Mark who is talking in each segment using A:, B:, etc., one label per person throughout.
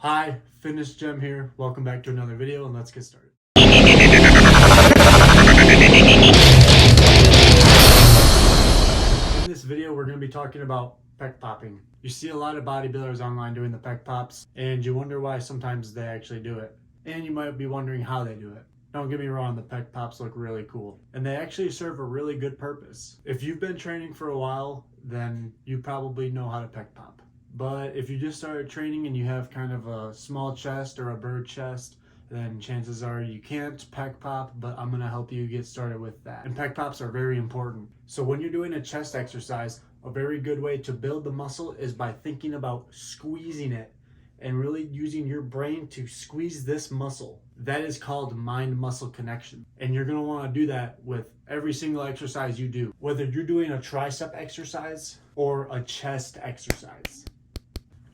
A: Hi, Fitness Gem here. Welcome back to another video and let's get started. In this video, we're going to be talking about pec popping. You see a lot of bodybuilders online doing the pec pops and you wonder why sometimes they actually do it. And you might be wondering how they do it. Don't get me wrong, the pec pops look really cool and they actually serve a really good purpose. If you've been training for a while, then you probably know how to pec pop. But if you just started training and you have kind of a small chest or a bird chest, then chances are you can't pec pop, but I'm gonna help you get started with that. And pec pops are very important. So when you're doing a chest exercise, a very good way to build the muscle is by thinking about squeezing it and really using your brain to squeeze this muscle. That is called mind-muscle connection. And you're gonna wanna do that with every single exercise you do, whether you're doing a tricep exercise or a chest exercise.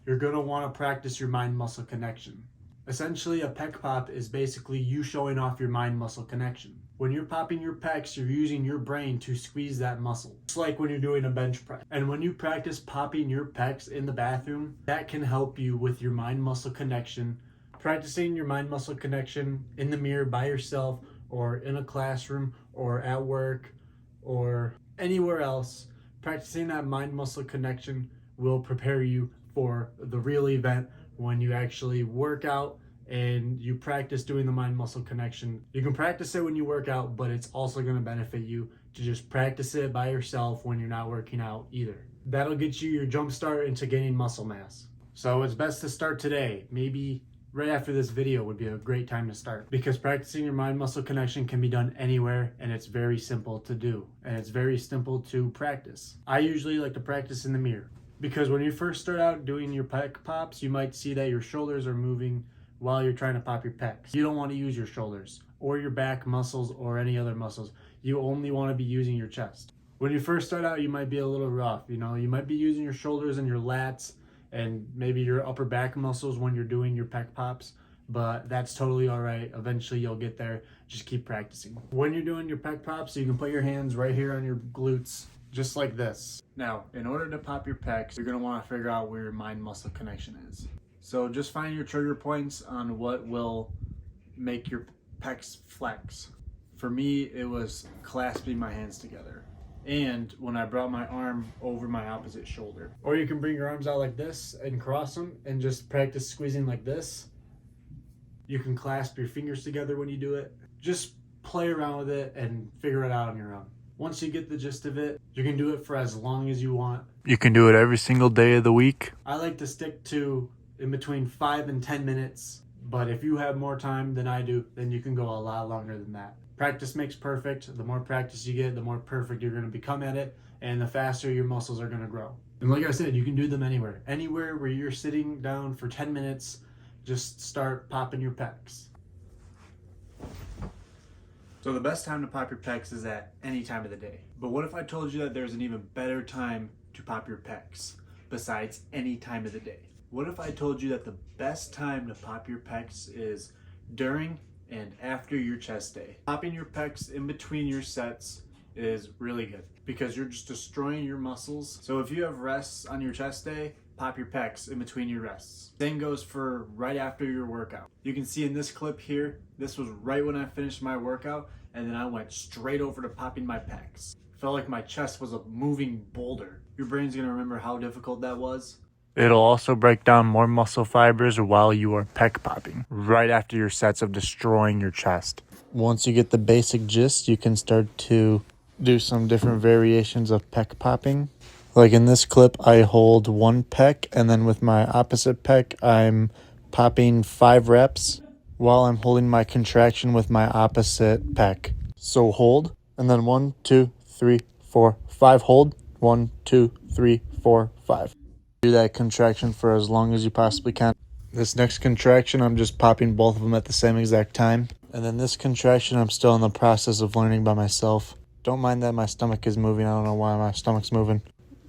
A: You're going to want to practice your mind-muscle connection. Essentially, a pec pop is basically you showing off your mind-muscle connection. When you're popping your pecs, you're using your brain to squeeze that muscle. It's like when you're doing a bench press. And when you practice popping your pecs in the bathroom, that can help you with your mind-muscle connection. Practicing your mind-muscle connection in the mirror by yourself or in a classroom or at work or anywhere else, practicing that mind-muscle connection will prepare you for the real event when you actually work out and you practice doing the mind-muscle connection. You can practice it when you work out, but it's also going to benefit you to just practice it by yourself when you're not working out either. That'll get you your jump start into gaining muscle mass. So it's best to start today. Maybe right after this video would be a great time to start, because practicing your mind-muscle connection can be done anywhere and it's very simple to do and it's very simple to practice. I usually like to practice in the mirror. Because when you first start out doing your pec pops, you might see that your shoulders are moving while you're trying to pop your pecs. You don't want to use your shoulders or your back muscles or any other muscles. You only want to be using your chest. When you first start out, you might be a little rough. You might be using your shoulders and your lats and maybe your upper back muscles when you're doing your pec pops, but that's totally all right. Eventually you'll get there. Just keep practicing. When you're doing your pec pops, you can put your hands right here on your glutes, just like this. Now, in order to pop your pecs, you're going to want to figure out where your mind-muscle connection is. So just find your trigger points on what will make your pecs flex. For me, it was clasping my hands together and when I brought my arm over my opposite shoulder. Or you can bring your arms out like this and cross them and just practice squeezing like this. You can clasp your fingers together when you do it. Just play around with it and figure it out on your own. Once you get the gist of it, you can do it for as long as you want.
B: You can do it every single day of the week.
A: I like to stick to in between 5 and 10 minutes, but if you have more time than I do, then you can go a lot longer than that. Practice makes perfect. The more practice you get, the more perfect you're going to become at it, and the faster your muscles are going to grow. And like I said, you can do them anywhere. Anywhere where you're sitting down for 10 minutes, just start popping your pecs. So the best time to pop your pecs is at any time of the day. But what if I told you that there's an even better time to pop your pecs besides any time of the day? What if I told you that the best time to pop your pecs is during and after your chest day? Popping your pecs in between your sets is really good because you're just destroying your muscles. So if you have rests on your chest day, pop your pecs in between your rests. Same goes for right after your workout. You can see in this clip here, this was right when I finished my workout, and then I went straight over to popping my pecs. Felt like my chest was a moving boulder. Your brain's gonna remember how difficult that was.
B: It'll also break down more muscle fibers while you are pec popping, right after your sets of destroying your chest. Once you get the basic gist, you can start to do some different variations of pec popping. Like in this clip, I hold one pec, and then with my opposite pec, I'm popping 5 reps while I'm holding my contraction with my opposite pec. So hold, and then 1, 2, 3, 4, 5. Hold, 1, 2, 3, 4, 5. Do that contraction for as long as you possibly can. This next contraction, I'm just popping both of them at the same exact time. And then this contraction, I'm still in the process of learning by myself. Don't mind that my stomach is moving. I don't know why my stomach's moving.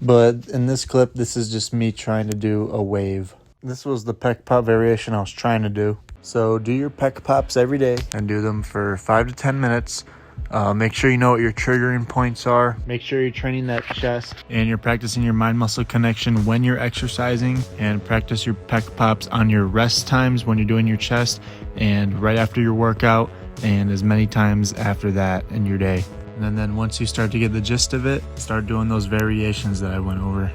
B: But in this clip, this is just me trying to do a wave. This was the pec pop variation I was trying to do. So do your pec pops every day and do them for 5 to 10 minutes Make sure you know what your triggering points are. Make sure you're training that chest and you're practicing your mind muscle connection when you're exercising, and practice your pec pops on your rest times when you're doing your chest and right after your workout, and as many times after that in your day. And then once you start to get the gist of it, start doing those variations that I went over.